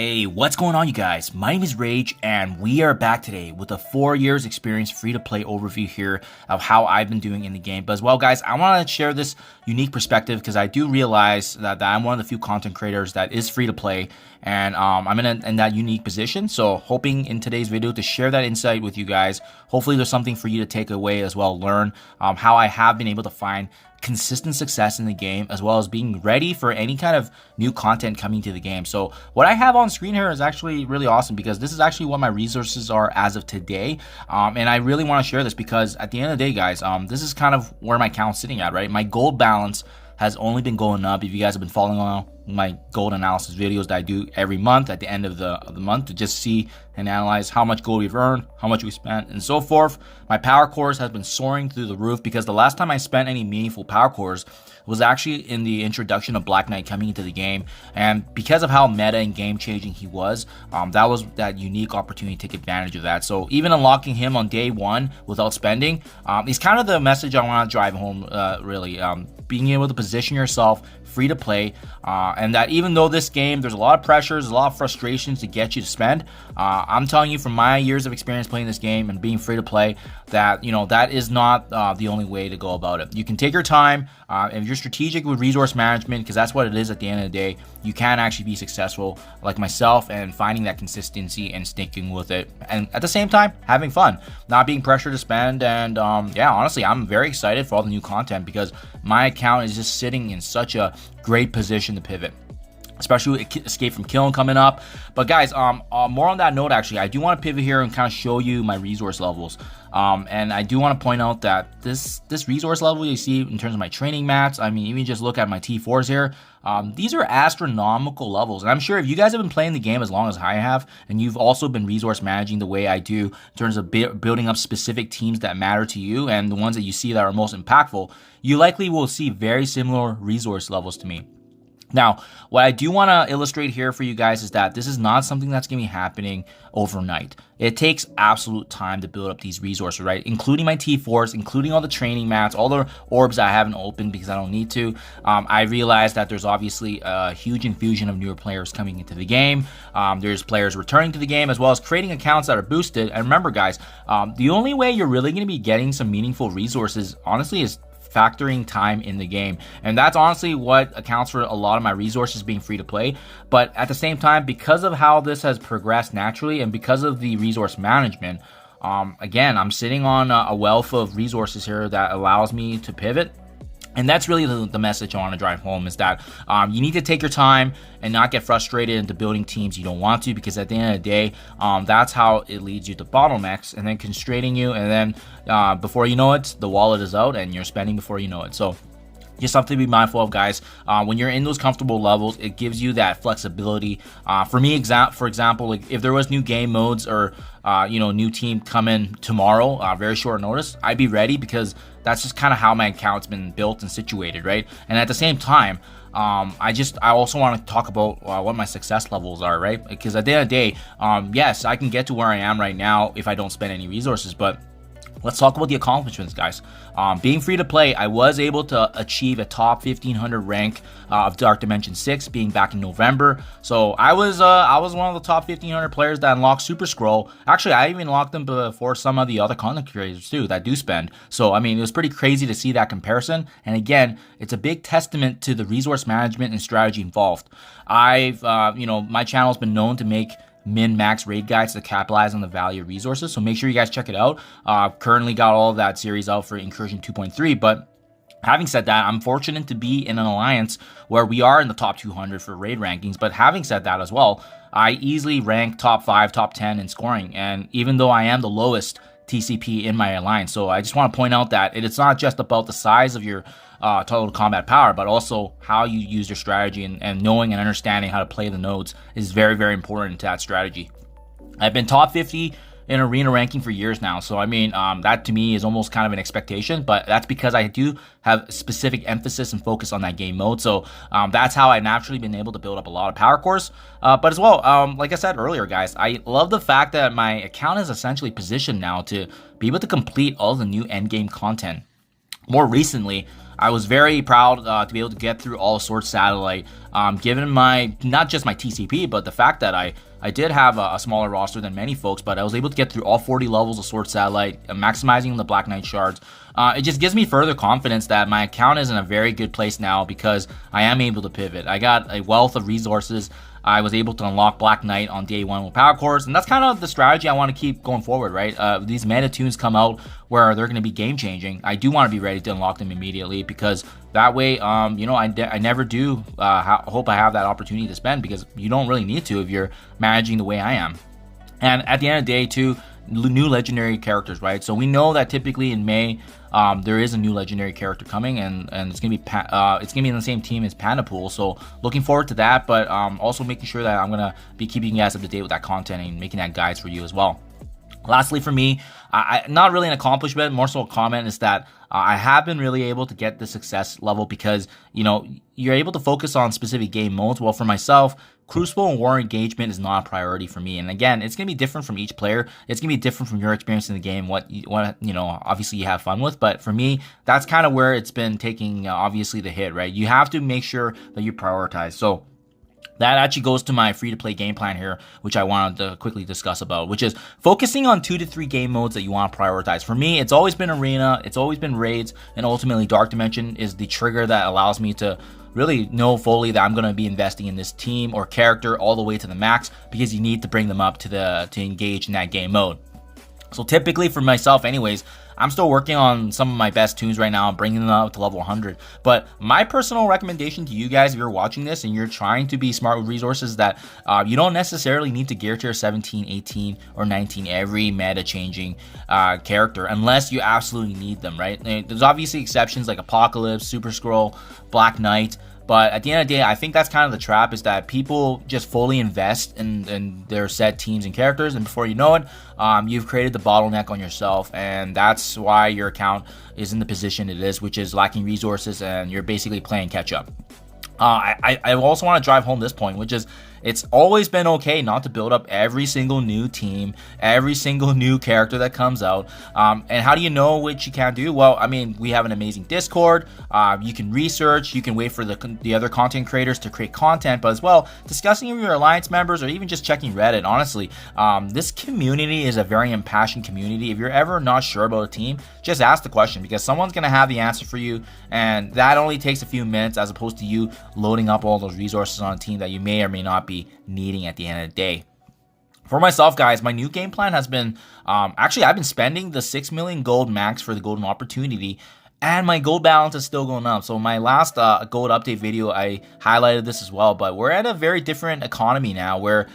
Hey, what's going on, you guys? My name is Rayge, and we are back today with a 4 years experience free-to-play overview here of how I've been doing in the game. But as well, guys, I want to share this unique perspective because I do realize that I'm one of the few content creators that is free-to-play, and I'm in that unique position. So hoping in today's video to share that insight with you guys. Hopefully there's something for you to take away as well, learn how I have been able to find consistent success in the game, as well as being ready for any kind of new content coming to the game. So what I have on screen here is actually really awesome because this is actually what my resources are as of today. And I really want to share this because at the end of the day, guys, this is kind of where my account's sitting at, right? My gold balance has only been going up. If you guys have been following along my gold analysis videos that I do every month at the end of the month to just see and analyze how much gold we've earned, how much we spent, and so forth. My power cores has been soaring through the roof because the last time I spent any meaningful power cores was actually in the introduction of Black Knight coming into the game, and because of how meta and game changing he was, that was that unique opportunity to take advantage of that. So even unlocking him on day one without spending is kind of the message I want to drive home, really. Being able to position yourself free to play, and that even though this game, there's a lot of pressures, a lot of frustrations to get you to spend, I'm telling you from my years of experience playing this game and being free to play that, you know, that is not the only way to go about it. You can take your time, if you're strategic with resource management, because that's what it is at the end of the day, you can actually be successful like myself and finding that consistency and sticking with it, and at the same time having fun, not being pressured to spend. And yeah, honestly, I'm very excited for all the new content because my account is just sitting in such a great position to pivot, especially with Escape from Killing coming up. But guys, more on that note, actually, I do want to pivot here and kind of show you my resource levels. And I do want to point out that this resource level you see in terms of my training mats, I mean, even just look at my T4s here, these are astronomical levels. And I'm sure if you guys have been playing the game as long as I have, and you've also been resource managing the way I do in terms of building up specific teams that matter to you and the ones that you see that are most impactful, you likely will see very similar resource levels to me. Now, what I do want to illustrate here for you guys is that this is not something that's going to be happening overnight. It takes absolute time to build up these resources, right? Including my T4s, including all the training mats, all the orbs I haven't opened because I don't need to. I realize that there's obviously a huge infusion of newer players coming into the game. There's players returning to the game, as well as creating accounts that are boosted. And remember, guys, the only way you're really going to be getting some meaningful resources, honestly, is factoring time in the game. And that's honestly what accounts for a lot of my resources being free to play. But at the same time, because of how this has progressed naturally and because of the resource management, again, I'm sitting on a wealth of resources here that allows me to pivot. And that's really the message I want to drive home, is that you need to take your time and not get frustrated into building teams you don't want to, because at the end of the day, that's how it leads you to bottlenecks and then constraining you. And then before you know it, the wallet is out and you're spending before you know it. So just something to be mindful of, guys. When you're in those comfortable levels, it gives you that flexibility. For me, for example, like if there was new game modes or new team come in tomorrow, very short notice, I'd be ready because that's just kind of how my account's been built and situated, right? And at the same time, I also want to talk about what my success levels are, right? Because at the end of the day, yes, I can get to where I am right now if I don't spend any resources, but let's talk about the accomplishments, guys. Being free to play, I was able to achieve a top 1500 rank of Dark Dimension 6, being back in November. So I was one of the top 1500 players that unlocked Super Scroll. Actually, I even unlocked them before some of the other content creators too that do spend. So I mean, it was pretty crazy to see that comparison. And again, it's a big testament to the resource management and strategy involved. My channel's been known to make min-max raid guides to capitalize on the value of resources, so make sure you guys check it out. Currently got all of that series out for Incursion 2.3, but having said that, I'm fortunate to be in an alliance where we are in the top 200 for raid rankings. But having said that as well, I easily rank top 5, top 10 in scoring, and even though I am the lowest TCP in my alliance. So I just want to point out that it's not just about the size of your total combat power, but also how you use your strategy, and knowing and understanding how to play the nodes is very, very important to that strategy. I've been top 50 in arena ranking for years now, so I mean, that to me is almost kind of an expectation, but that's because I do have specific emphasis and focus on that game mode. So that's how I've naturally been able to build up a lot of power cores. But as well, like I said earlier, guys, I love the fact that my account is essentially positioned now to be able to complete all the new endgame content. More recently, I was very proud to be able to get through all Sword Satellite, given my, not just my TCP, but the fact that I did have a smaller roster than many folks, but I was able to get through all 40 levels of Sword Satellite, maximizing the Black Knight shards. It just gives me further confidence that my account is in a very good place now because I am able to pivot. I got a wealth of resources. I was able to unlock Black Knight on day 1 with power cores, and that's kind of the strategy I want to keep going forward, right? These meta tunes come out where they're going to be game changing. I do want to be ready to unlock them immediately because that way, I never do hope I have that opportunity to spend, because you don't really need to if you're managing the way I am. And at the end of the day, too, new legendary characters, right? So we know that typically in May, there is a new legendary character coming, and it's gonna be in the same team as Pandapool. So looking forward to that, but also making sure that I'm gonna be keeping you guys up to date with that content and making that guides for you as well. Lastly, for me, not really an accomplishment, more so a comment, is that I have been really able to get the success level because, you're able to focus on specific game modes. Well, for myself, Crucible and War Engagement is not a priority for me. And again, it's going to be different from each player. It's going to be different from your experience in the game, what obviously you have fun with. But for me, that's kind of where it's been taking, obviously, the hit, right? You have to make sure that you prioritize. So that actually goes to my free-to-play game plan here, which I wanted to quickly discuss about, which is focusing on 2 to 3 game modes that you want to prioritize. For me, it's always been Arena, it's always been Raids, and ultimately Dark Dimension is the trigger that allows me to really know fully that I'm going to be investing in this team or character all the way to the max, because you need to bring them up to engage in that game mode. So typically for myself anyways, I'm still working on some of my best tunes right now, bringing them up to level 100. But my personal recommendation to you guys, if you're watching this and you're trying to be smart with resources, that you don't necessarily need to gear tier 17, 18, or 19 every meta changing character unless you absolutely need them, right? There's obviously exceptions like Apocalypse, Super Scroll, Black Knight. But at the end of the day, I think that's kind of the trap, is that people just fully invest in their set teams and characters, and before you know it, you've created the bottleneck on yourself, and that's why your account is in the position it is, which is lacking resources, and you're basically playing catch up. I also want to drive home this point, which is it's always been okay not to build up every single new team, every single new character that comes out. And how do you know which you can do? Well, I mean, we have an amazing Discord. You can research, you can wait for the other content creators to create content, but as well, discussing with your alliance members or even just checking Reddit. Honestly, this community is a very impassioned community. If you're ever not sure about a team, just ask the question, because someone's going to have the answer for you, and that only takes a few minutes as opposed to you loading up all those resources on a team that you may or may not be needing at the end of the day. For myself, guys, my new game plan has been, actually, I've been spending the 6 million gold max for the golden opportunity, and my gold balance is still going up. So my last gold update video, I highlighted this as well, but we're at a very different economy now where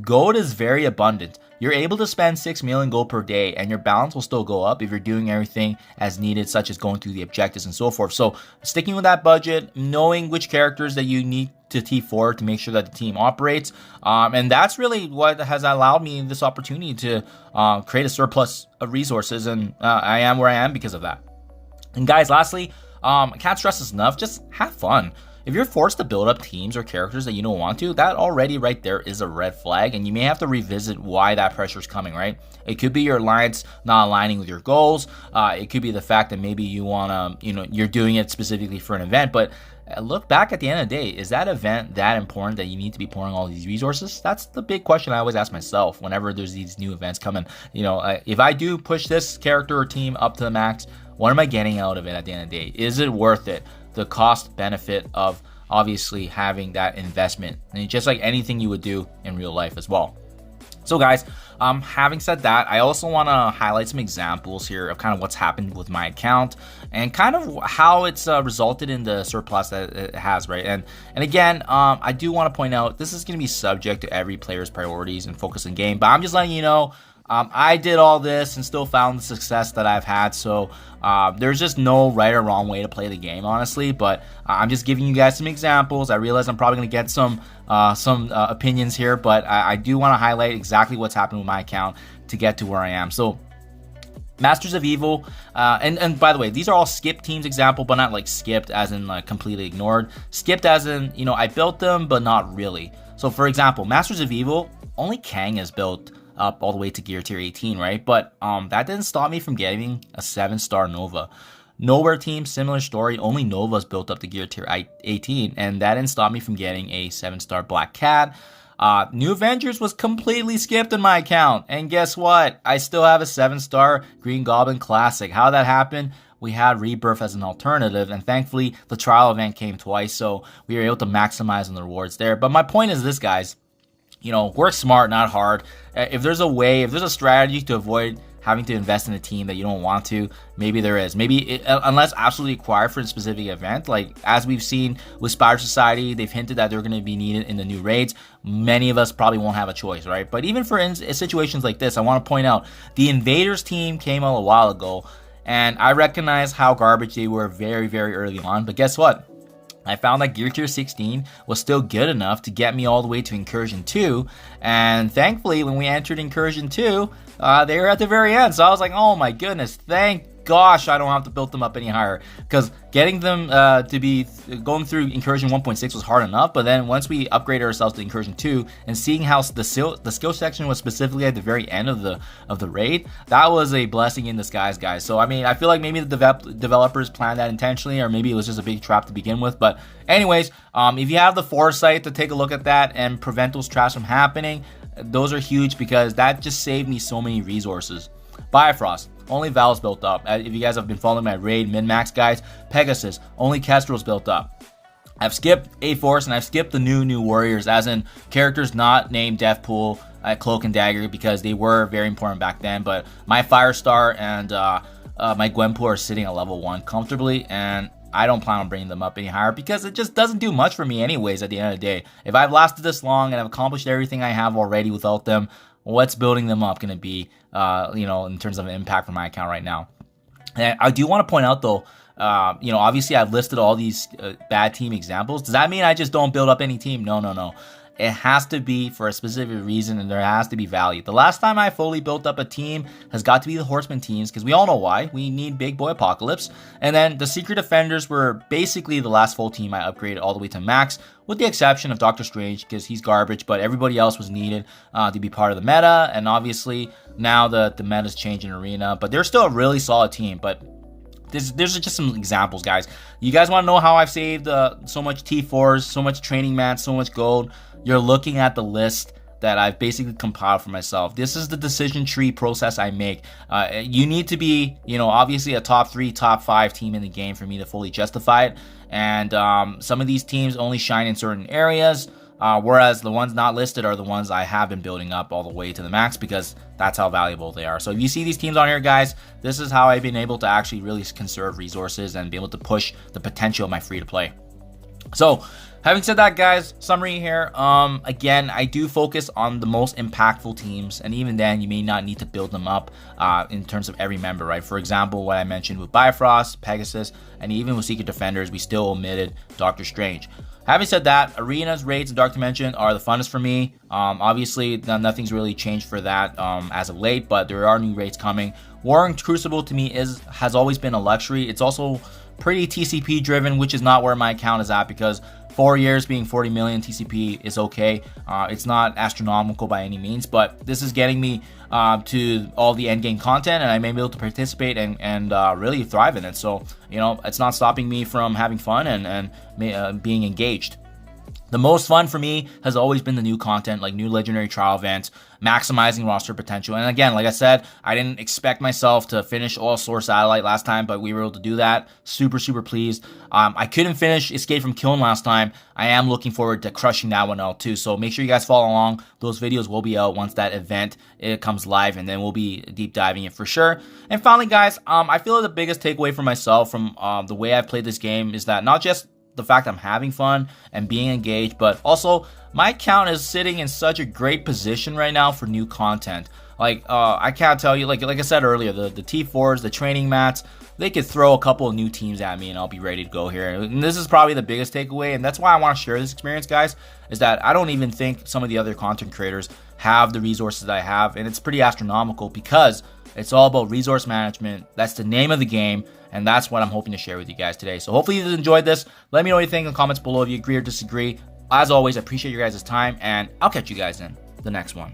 gold is very abundant. You're able to spend 6 million gold per day, and your balance will still go up if you're doing everything as needed, such as going through the objectives and so forth. So sticking with that budget, knowing which characters that you need to T4 to make sure that the team operates, and that's really what has allowed me this opportunity to create a surplus of resources, and I am where I am because of that. And guys, lastly, I can't stress this enough, just have fun. If you're forced to build up teams or characters that you don't want to, that already right there is a red flag, and you may have to revisit why that pressure is coming, right? It could be your alliance not aligning with your goals. It could be the fact that maybe you want to, you're doing it specifically for an event, but look back at the end of the day, is that event that important that you need to be pouring all these resources? That's the big question I always ask myself whenever there's these new events coming. If I do push this character or team up to the max, what am I getting out of it at the end of the day? Is it worth it? The cost benefit of obviously having that investment, and just like anything you would do in real life as well. So guys, having said that, I also want to highlight some examples here of kind of what's happened with my account and kind of how it's resulted in the surplus that it has, right? And again, I do want to point out this is going to be subject to every player's priorities and focus in game, but I'm just letting you know, I did all this and still found the success that I've had. So there's just no right or wrong way to play the game, honestly. But I'm just giving you guys some examples. I realize I'm probably going to get some opinions here, but I do want to highlight exactly what's happened with my account to get to where I am. So Masters of Evil, and by the way, these are all skipped teams example, but not like skipped as in like completely ignored. Skipped as in, I built them, but not really. So for example, Masters of Evil, only Kang is built up all the way to gear tier 18, right? But that didn't stop me from getting a 7-star Nova. Nowhere team, similar story. Only Nova's built up to gear tier 18, and that didn't stop me from getting a 7-star Black Cat. New Avengers was completely skipped in my account, and guess what? I still have a 7-star Green Goblin Classic. How that happened? We had Rebirth as an alternative, and thankfully the trial event came twice, so we were able to maximize on the rewards there. But my point is this, guys. Work smart, not hard. If there's a strategy to avoid having to invest in a team that you don't want to, maybe there is. Unless absolutely required for a specific event, like as we've seen with Spider Society, they've hinted that they're going to be needed in the new raids. Many of us probably won't have a choice, right? But even for situations like this, I want to point out the Invaders team came out a while ago, and I recognize how garbage they were very, very early on. But guess what? I found that Gear Tier 16 was still good enough to get me all the way to Incursion 2, and thankfully when we entered Incursion 2, they were at the very end, so I was like, oh my goodness, thank gosh I don't have to build them up any higher, because getting them to be going through Incursion 1.6 was hard enough, but then once we upgraded ourselves to Incursion 2 and seeing how the skill section was specifically at the very end of the raid, that was a blessing in disguise, guys. So I mean, I feel like maybe the developers planned that intentionally, or maybe it was just a big trap to begin with. But anyways, if you have the foresight to take a look at that and prevent those traps from happening, those are huge, because that just saved me so many resources. Bifrost, only Val's built up. If you guys have been following my raid min-max, guys, Pegasus, only Kestrel's built up. I've skipped A-Force and I've skipped the new warriors, as in characters not named Deathpool, Cloak and Dagger, because they were very important back then. But my Firestar and my Gwenpool are sitting at level 1 comfortably, and I don't plan on bringing them up any higher, because it just doesn't do much for me anyways at the end of the day. If I've lasted this long and I've accomplished everything I have already without them, what's building them up going to be, in terms of impact for my account right now? And I do want to point out, though, obviously I've listed all these bad team examples. Does that mean I just don't build up any team? No. It has to be for a specific reason, and there has to be value. The last time I fully built up a team has got to be the Horseman teams, because we all know why. We need Big Boy Apocalypse. And then the Secret Defenders were basically the last full team I upgraded all the way to max, with the exception of Doctor Strange, because he's garbage, but everybody else was needed to be part of the meta. And obviously now the meta's changing Arena, but they're still a really solid team. But there's just some examples, guys. You guys want to know how I've saved so much T4s, so much training mats, so much gold? You're looking at the list that I've basically compiled for myself. This is the decision tree process I make. You need to be, obviously a top 3, top 5 team in the game for me to fully justify it. And some of these teams only shine in certain areas, whereas the ones not listed are the ones I have been building up all the way to the max, because that's how valuable they are. So if you see these teams on here, guys, this is how I've been able to actually really conserve resources and be able to push the potential of my free-to-play. So having said that, guys, summary here. Again, I do focus on the most impactful teams, and even then, you may not need to build them up in terms of every member, right? For example, what I mentioned with Bifrost, Pegasus, and even with Secret Defenders, we still omitted Doctor Strange. Having said that, arenas, raids, and Dark Dimension are the funnest for me. Obviously, nothing's really changed for that as of late, but there are new raids coming. War and Crucible to me has always been a luxury. It's also pretty TCP driven, which is not where my account is at, because 4 years being 40 million TCP is okay. It's not astronomical by any means, but this is getting me to all the endgame content, and I may be able to participate and really thrive in it. So, it's not stopping me from having fun and being engaged. The most fun for me has always been the new content, like new legendary trial events, maximizing roster potential. And again, like I said, I didn't expect myself to finish All Source Satellite last time, but we were able to do that. Super pleased. I couldn't finish Escape from Kiln last time. I am looking forward to crushing that one out too. So make sure you guys follow along. Those videos will be out once that event comes live, and then we'll be deep diving it for sure. And finally, guys, I feel like the biggest takeaway for myself from the way I've played this game is that not just the fact I'm having fun and being engaged, but also my account is sitting in such a great position right now for new content. Like I can't tell you, like I said earlier, the T4s, the training mats, they could throw a couple of new teams at me and I'll be ready to go here. And this is probably the biggest takeaway, and that's why I want to share this experience, guys, is that I don't even think some of the other content creators have the resources that I have, and it's pretty astronomical, because it's all about resource management. That's the name of the game, and that's what I'm hoping to share with you guys today. So hopefully you enjoyed this. Let me know what you think in the comments below if you agree or disagree. As always, I appreciate your guys' time, and I'll catch you guys in the next one.